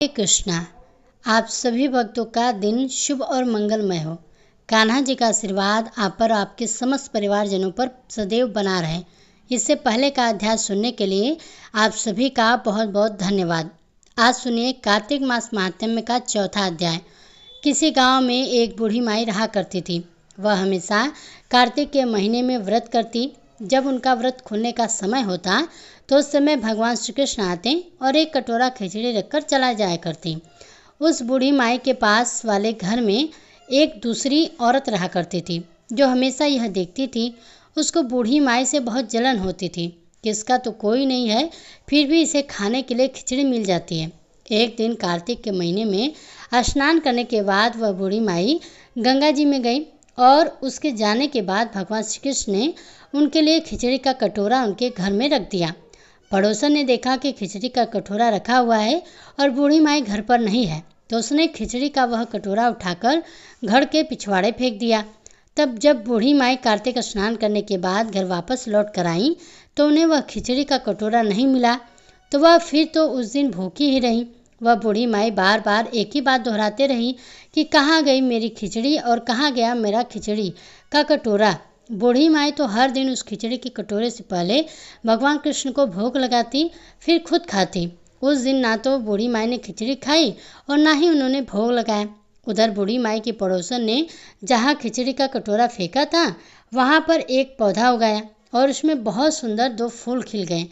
हे कृष्णा, आप सभी भक्तों का दिन शुभ और मंगलमय हो। कान्हा जी का आशीर्वाद आप पर और आपके समस्त परिवारजनों पर सदैव बना रहे। इससे पहले का अध्याय सुनने के लिए आप सभी का बहुत बहुत धन्यवाद। आज सुनिए कार्तिक मास महात्म्य का चौथा अध्याय। किसी गांव में एक बूढ़ी माई रहा करती थी। वह हमेशा कार्तिक के महीने में व्रत करती। जब उनका व्रत खुलने का समय होता तो उस समय भगवान श्री कृष्ण आते और एक कटोरा खिचड़ी रखकर चला जाया करती। उस बूढ़ी माई के पास वाले घर में एक दूसरी औरत रहा करती थी, जो हमेशा यह देखती थी। उसको बूढ़ी माई से बहुत जलन होती थी कि इसका तो कोई नहीं है, फिर भी इसे खाने के लिए खिचड़ी मिल जाती है। एक दिन कार्तिक के महीने में स्नान करने के बाद वह बूढ़ी माई गंगा जी में गई और उसके जाने के बाद भगवान श्री कृष्ण ने उनके लिए खिचड़ी का कटोरा उनके घर में रख दिया। पड़ोसन ने देखा कि खिचड़ी का कटोरा रखा हुआ है और बूढ़ी माई घर पर नहीं है, तो उसने खिचड़ी का वह कटोरा उठाकर घर के पिछवाड़े फेंक दिया। तब जब बूढ़ी माई कार्तिक स्नान करने के बाद घर वापस लौट कर आई तो उन्हें वह खिचड़ी का कटोरा नहीं मिला। तो वह फिर तो उस दिन भूखी ही रही। वह बूढ़ी माई बार बार एक ही बात दोहराते रही कि कहाँ गई मेरी खिचड़ी और कहाँ गया मेरा खिचड़ी का कटोरा। बूढ़ी माई तो हर दिन उस खिचड़ी के कटोरे से पहले भगवान कृष्ण को भोग लगाती, फिर खुद खाती। उस दिन ना तो बूढ़ी माई ने खिचड़ी खाई और ना ही उन्होंने भोग लगाया। उधर बूढ़ी माई के पड़ोसन ने जहाँ खिचड़ी का कटोरा फेंका था वहाँ पर एक पौधा उगाया और उसमें बहुत सुंदर 2 फूल खिल गए।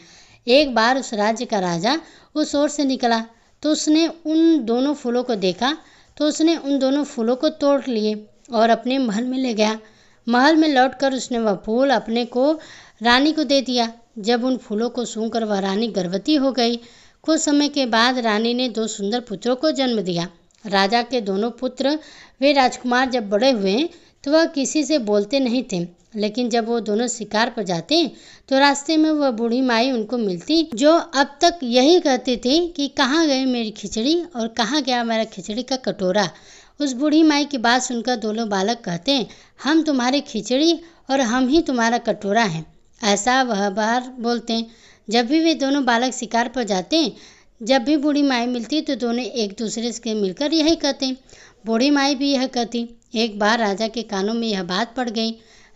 एक बार उस राज्य का राजा उस ओर से निकला तो उसने उन दोनों फूलों को देखा, तो उसने उन दोनों फूलों को तोड़ लिए और अपने महल में ले गया। महल में लौटकर उसने वह फूल अपने को रानी को दे दिया। जब उन फूलों को सूंघकर वह रानी गर्भवती हो गई। कुछ समय के बाद रानी ने 2 सुंदर पुत्रों को जन्म दिया। राजा के दोनों पुत्र वे राजकुमार जब बड़े हुए तो वह किसी से बोलते नहीं थे, लेकिन जब वो दोनों शिकार पर जाते तो रास्ते में वह बूढ़ी माई उनको मिलती, जो अब तक यही कहती थी कि कहाँ गई मेरी खिचड़ी और कहाँ गया मेरा खिचड़ी का कटोरा। उस बूढ़ी माई की बात सुनकर दोनों बालक कहते हैं, हम तुम्हारी खिचड़ी और हम ही तुम्हारा कटोरा हैं। ऐसा वह बार बोलते हैं। जब भी वे दोनों बालक शिकार पर जाते हैं, जब भी बूढ़ी माई मिलती तो दोनों एक दूसरे से मिलकर यही कहते हैं। बूढ़ी माई भी यह कहती। एक बार राजा के कानों में यह बात पड़ गई।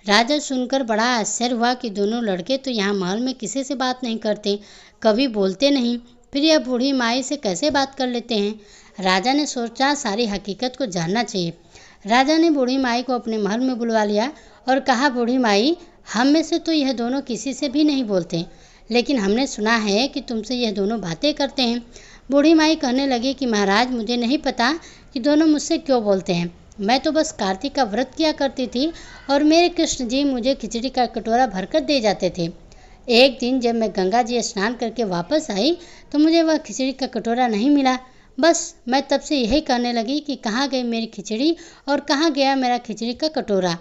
राजा सुनकर बड़ा आश्चर्य हुआ कि दोनों लड़के तो यहाँ महल में किसी से बात नहीं करते, कभी बोलते नहीं, फिर यह बूढ़ी माई से कैसे बात कर लेते हैं। राजा ने सोचा सारी हकीकत को जानना चाहिए। राजा ने बूढ़ी माई को अपने महल में बुलवा लिया और कहा, बूढ़ी माई, हम में से तो यह दोनों किसी से भी नहीं बोलते, लेकिन हमने सुना है कि तुमसे यह दोनों बातें करते हैं। बूढ़ी माई कहने लगी कि महाराज, मुझे नहीं पता कि दोनों मुझसे क्यों बोलते हैं। मैं तो बस कार्तिक का व्रत किया करती थी और मेरे कृष्ण जी मुझे खिचड़ी का कटोरा भरकर दे जाते थे। एक दिन जब मैं गंगा जी स्नान करके वापस आई तो मुझे वह खिचड़ी का कटोरा नहीं मिला। बस मैं तब से यही कहने लगी कि कहाँ गई मेरी खिचड़ी और कहाँ गया मेरा खिचड़ी का कटोरा।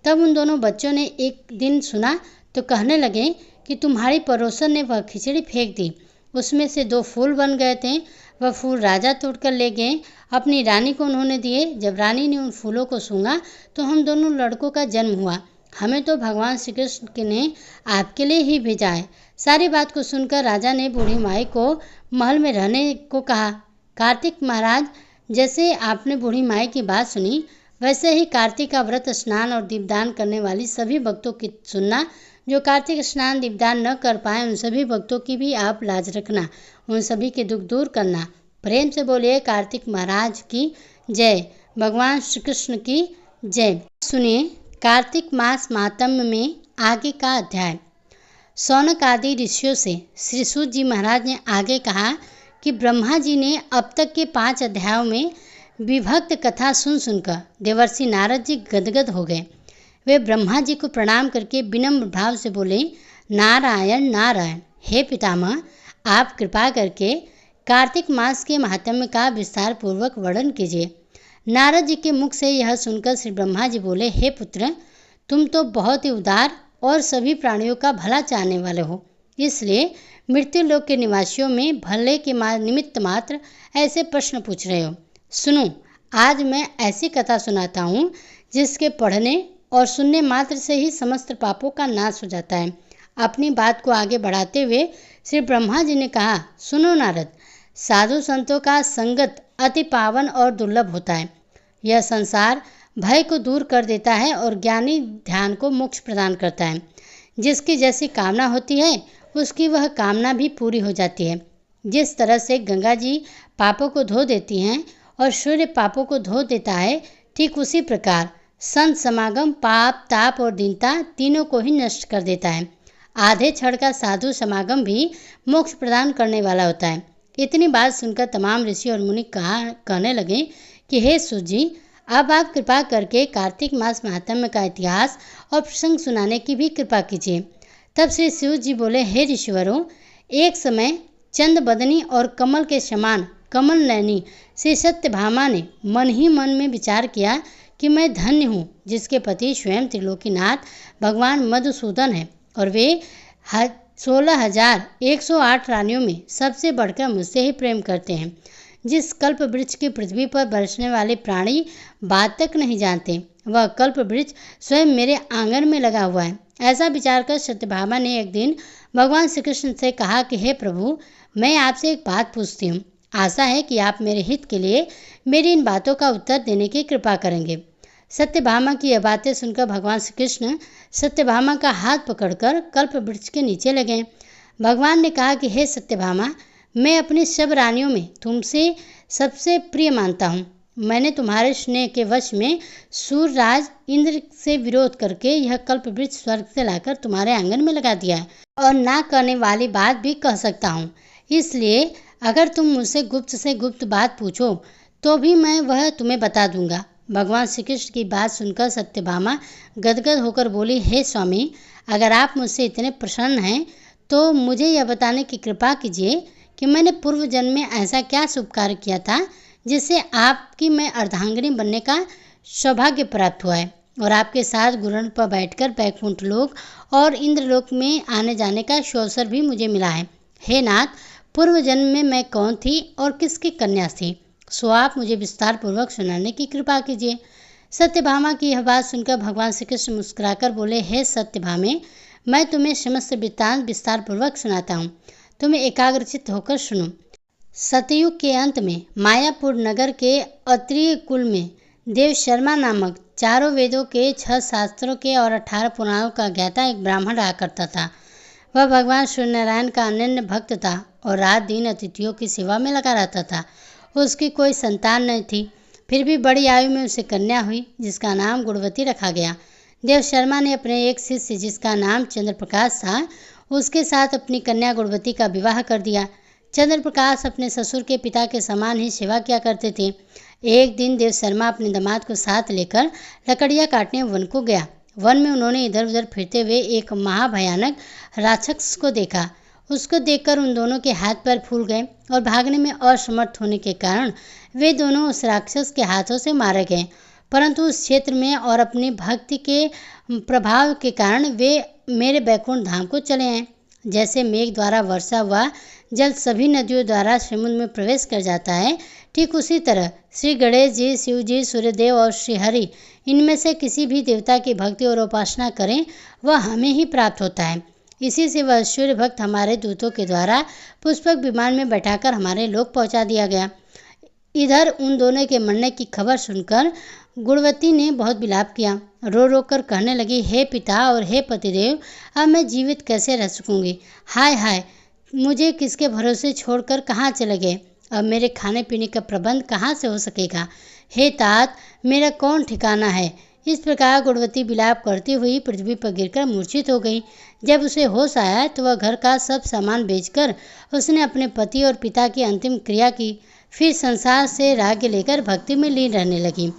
तब उन दोनों बच्चों ने एक दिन सुना तो कहने लगे कि तुम्हारी पड़ोसन ने वह खिचड़ी फेंक दी, उसमें से 2 फूल बन गए थे। वह फूल राजा तोड़कर ले गए, अपनी रानी को उन्होंने दिए। जब रानी ने उन फूलों को सूंघा तो हम दोनों लड़कों का जन्म हुआ। हमें तो भगवान श्री कृष्ण ने आपके लिए ही भेजा है। सारी बात को सुनकर राजा ने बूढ़ी माई को महल में रहने को कहा। कार्तिक महाराज, जैसे आपने बूढ़ी माई की बात सुनी, वैसे ही कार्तिक का व्रत स्नान और दीपदान करने वाली सभी भक्तों की सुनना। जो कार्तिक स्नान दीपदान न कर पाए उन सभी भक्तों की भी आप लाज रखना, उन सभी के दुख दूर करना। प्रेम से बोलिए कार्तिक महाराज की जय, भगवान श्री कृष्ण की जय। सुनिए कार्तिक मास महात्म्य में आगे का अध्याय। शौनक आदि ऋषियों से श्री सूत जी महाराज ने आगे कहा कि ब्रह्मा जी ने अब तक के 5 अध्यायों में विभक्त कथा सुनकर देवर्षि नारद जी गदगद हो गए। वे ब्रह्मा जी को प्रणाम करके विनम्र भाव से बोले, नारायण नारायण। हे पितामह, आप कृपा करके कार्तिक मास के महात्म्य का विस्तार पूर्वक वर्णन कीजिए। नारद जी के मुख से यह सुनकर श्री ब्रह्मा जी बोले, हे पुत्र, तुम तो बहुत ही उदार और सभी प्राणियों का भला चाहने वाले हो, इसलिए मृत्यु लोक के निवासियों में भले के निमित्त मात्र ऐसे प्रश्न पूछ रहे हो। सुनो, आज मैं ऐसी कथा सुनाता हूँ जिसके पढ़ने और सुनने मात्र से ही समस्त पापों का नाश हो जाता है। अपनी बात को आगे बढ़ाते हुए श्री ब्रह्मा जी ने कहा, सुनो नारद, साधु संतों का संगत अति पावन और दुर्लभ होता है। यह संसार भय को दूर कर देता है और ज्ञानी ध्यान को मोक्ष प्रदान करता है। जिसकी जैसी कामना होती है उसकी वह कामना भी पूरी हो जाती है। जिस तरह से गंगा जी पापों को धो देती हैं और सूर्य पापों को धो देता है, ठीक उसी प्रकार संत समागम पाप, ताप और दीनता तीनों को ही नष्ट कर देता है। आधे क्षण का साधु समागम भी मोक्ष प्रदान करने वाला होता है। इतनी बात सुनकर तमाम ऋषि और मुनि कहने लगे कि हे सूत जी, अब आप कृपा करके कार्तिक मास महात्म्य का इतिहास और प्रसंग सुनाने की भी कृपा कीजिए। तब श्री शिव जी बोले, हे ऋषिवरों, एक समय चंद बदनी और कमल के समान कमल नयनी श्री सत्यभामा ने मन ही मन में विचार किया कि मैं धन्य हूँ जिसके पति स्वयं त्रिलोकीनाथ भगवान मधुसूदन है और वे 16,108 रानियों में सबसे बढ़कर मुझसे ही प्रेम करते हैं। जिस कल्प वृक्ष की पृथ्वी पर बरसने वाले प्राणी बात तक नहीं जानते, वह कल्प वृक्ष स्वयं मेरे आंगन में लगा हुआ है। ऐसा विचार कर सत्यभामा ने एक दिन भगवान श्री कृष्ण से कहा कि हे प्रभु, मैं आपसे एक बात पूछती हूँ। आशा है कि आप मेरे हित के लिए मेरी इन बातों का उत्तर देने की कृपा करेंगे। सत्यभामा की यह बातें सुनकर भगवान श्री कृष्ण सत्यभामा का हाथ पकड़कर कल्प वृक्ष के नीचे ले गए। भगवान ने कहा कि हे सत्यभामा, मैं अपनी सब रानियों में तुमसे सबसे प्रिय मानता हूँ। मैंने तुम्हारे स्नेह के वश में सूर्यराज इंद्र से विरोध करके यह कल्प वृक्ष स्वर्ग से लाकर तुम्हारे आंगन में लगा दिया है और ना करने वाली बात भी कह सकता हूँ। इसलिए अगर तुम मुझसे गुप्त से गुप्त बात पूछो तो भी मैं वह तुम्हें बता दूंगा। भगवान श्री कृष्ण की बात सुनकर सत्यभामा गदगद होकर बोली, हे स्वामी, अगर आप मुझसे इतने प्रसन्न हैं तो मुझे यह बताने की कृपा कीजिए कि मैंने पूर्व जन्म में ऐसा क्या शुभ कार्य किया था जिससे आपकी मैं अर्धांगिनी बनने का सौभाग्य प्राप्त हुआ है और आपके साथ गुरुन पर बैठकर बैकुंठ लोक और इंद्रलोक में आने जाने का अवसर भी मुझे मिला है। हे नाथ, पूर्व जन्म में मैं कौन थी और किसकी कन्या थी, सो आप मुझे विस्तार पूर्वक सुनाने की कृपा कीजिए। सत्यभामा की यह बात सुनकर भगवान श्री कृष्ण मुस्कुराकर बोले, हे सत्यभामे, मैं तुम्हें समस्त वृत्तांत विस्तार पूर्वक सुनाता हूँ। तुम्हें एकाग्रचित्त होकर सुनो। सतयुग के अंत में मायापुर नगर के अत्रिय कुल में देव शर्मा नामक चारों वेदों के 6 शास्त्रों के और 18 पुराणों का ज्ञाता एक ब्राह्मण रहा करता था। वह भगवान सूर्यनारायण का अनन्य भक्त था और रात दिन अतिथियों की सेवा में लगा रहता था। उसकी कोई संतान नहीं थी, फिर भी बड़ी आयु में उसे कन्या हुई जिसका नाम गुणवती रखा गया। देव शर्मा ने अपने एक शिष्य जिसका नाम चंद्रप्रकाश था उसके साथ अपनी कन्या गुणवती का विवाह कर दिया। चंद्रप्रकाश अपने ससुर के पिता के समान ही सेवा किया करते थे। एक दिन देव शर्मा अपने दामाद को साथ लेकर लकड़ियाँ काटने वन को गया। वन में उन्होंने इधर उधर फिरते हुए एक महाभयानक राक्षस को देखा। उसको देखकर उन दोनों के हाथ पैर फूल गए और भागने में असमर्थ होने के कारण वे दोनों उस राक्षस के हाथों से मारे गए। परंतु उस क्षेत्र में और अपनी भक्ति के प्रभाव के कारण वे मेरे बैकुंठ धाम को चले आए। जैसे मेघ द्वारा वर्षा हुआ जल सभी नदियों द्वारा समुद्र में प्रवेश कर जाता है, ठीक उसी तरह श्री गणेश जी, शिव जी, सूर्यदेव और श्री हरि इनमें से किसी भी देवता की भक्ति और उपासना करें वह हमें ही प्राप्त होता है। इसी से वह सूर्य भक्त हमारे दूतों के द्वारा पुष्पक विमान में बैठाकर हमारे लोक पहुंचा दिया गया। इधर उन दोनों के मरने की खबर सुनकर गुणवती ने बहुत विलाप किया। रो रो कर कहने लगी, हे पिता और हे पतिदेव, अब मैं जीवित कैसे रह सकूंगी। हाय हाय, मुझे किसके भरोसे छोड़कर कहाँ चले गए। अब मेरे खाने पीने का प्रबंध कहाँ से हो सकेगा। हे तात, मेरा कौन ठिकाना है। इस प्रकार गुणवती विलाप करती हुई पृथ्वी पर गिरकर मूर्छित हो गई। जब उसे होश आया तो वह घर का सब सामान बेचकर उसने अपने पति और पिता की अंतिम क्रिया की। फिर संसार से राज्य लेकर भक्ति में लीन रहने लगी।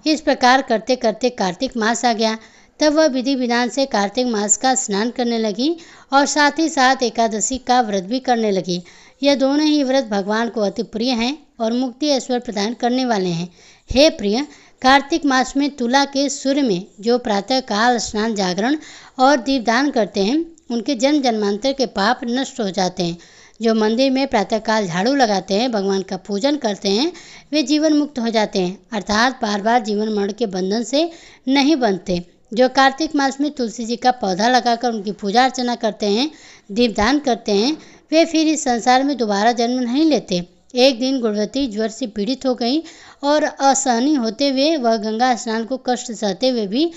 इस प्रकार करते करते कार्तिक मास आ गया। तब वह विधि विधान से कार्तिक मास का स्नान करने लगी और साथ ही साथ एकादशी का व्रत भी करने लगी। यह दोनों ही व्रत भगवान को अति प्रिय हैं और मुक्ति ऐश्वर्य प्रदान करने वाले हैं। हे प्रिय, कार्तिक मास में तुला के सूर्य में जो प्रातः काल स्नान, जागरण और दीपदान करते हैं उनके जन्म जन्मांतर के पाप नष्ट हो जाते हैं। जो मंदिर में प्रातःकाल झाड़ू लगाते हैं, भगवान का पूजन करते हैं, वे जीवन मुक्त हो जाते हैं, अर्थात बार बार जीवन मरण के बंधन से नहीं बंधते। जो कार्तिक मास में तुलसी जी का पौधा लगाकर उनकी पूजा अर्चना करते हैं, दीपदान करते हैं, वे फिर इस संसार में दोबारा जन्म नहीं लेते। एक दिन गुणवती ज्वर से पीड़ित हो गई और असहनीय होते हुए वह गंगा स्नान को कष्ट सहते हुए भी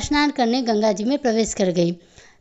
स्नान करने गंगा जी में प्रवेश कर गई।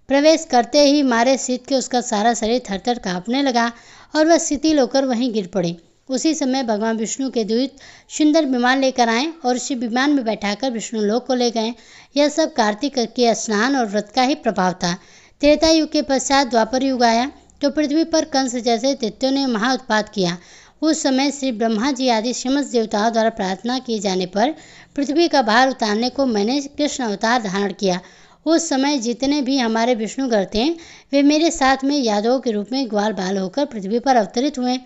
प्रवेश करते ही मारे शीत के उसका सारा शरीर थरथर कांपने लगा और वह शिथिल होकर वहीं गिर पड़ी। उसी समय भगवान विष्णु के दूत सुंदर विमान लेकर आए और उसी विमान में बैठाकर विष्णु लोक को ले गए। यह सब कार्तिक के स्नान और व्रत का ही प्रभाव था। त्रेता युग के पश्चात द्वापर युग आया तो पृथ्वी पर कंस जैसे दैत्यों ने महा उत्पात किया। उस समय श्री ब्रह्मा जी आदि समस्त देवताओं द्वारा प्रार्थना किए जाने पर पृथ्वी का भार उतारने को मैंने कृष्ण अवतार धारण किया। उस समय जितने भी हमारे विष्णुगण थे वे मेरे साथ में यादवों के रूप में ग्वाल बाल होकर पृथ्वी पर अवतरित हुए।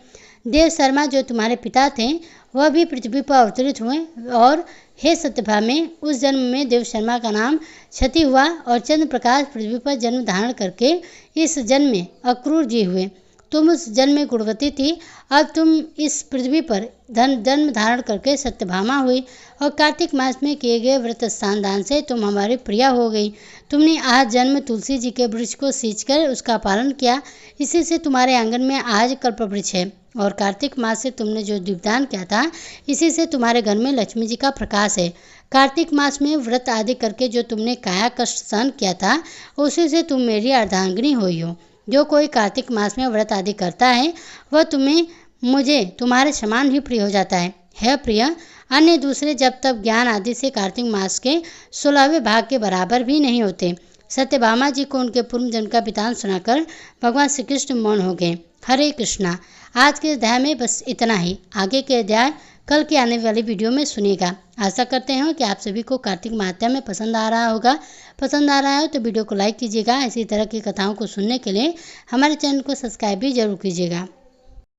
देव शर्मा जो तुम्हारे पिता थे वह भी पृथ्वी पर अवतरित हुए और हे सत्यभामे, उस जन्म में देव शर्मा का नाम क्षति हुआ और चंद्र प्रकाश पृथ्वी पर जन्म धारण करके इस जन्म में अक्रूर जी हुए। तुम उस जन्म में गुणवती थी, अब तुम इस पृथ्वी पर जन्म धारण करके सत्यभामा हुई और कार्तिक मास में किए गए व्रत स्नान दान से तुम हमारी प्रिया हो गई। तुमने आज जन्म तुलसी जी के वृक्ष को सींचकर उसका पालन किया, इसी से तुम्हारे आंगन में आज कल्पवृक्ष है। और कार्तिक मास से तुमने जो दीपदान किया था इसी से तुम्हारे घर में लक्ष्मी जी का प्रकाश है। कार्तिक मास में व्रत आदि करके जो तुमने काया कष्ट सहन किया था उसी से तुम मेरी अर्धांगिनी हुई हो। जो कोई कार्तिक मास में व्रत आदि करता है वह तुम्हें मुझे तुम्हारे समान ही प्रिय हो जाता है। हे प्रिय, अन्य दूसरे जब तब ज्ञान आदि से कार्तिक मास के 16वें भाग के बराबर भी नहीं होते। सत्यभामा जी को उनके पूर्व जन्म का वृतांत सुनाकर भगवान श्री कृष्ण मौन हो गए। हरे कृष्णा। आज के अध्याय में बस इतना ही। आगे के अध्याय कल की आने वाली वीडियो में सुनिएगा। आशा करते हैं कि आप सभी को कार्तिक महात्म्य में पसंद आ रहा होगा। पसंद आ रहा हो तो वीडियो को लाइक कीजिएगा। इसी तरह की कथाओं को सुनने के लिए हमारे चैनल को सब्सक्राइब भी जरूर कीजिएगा।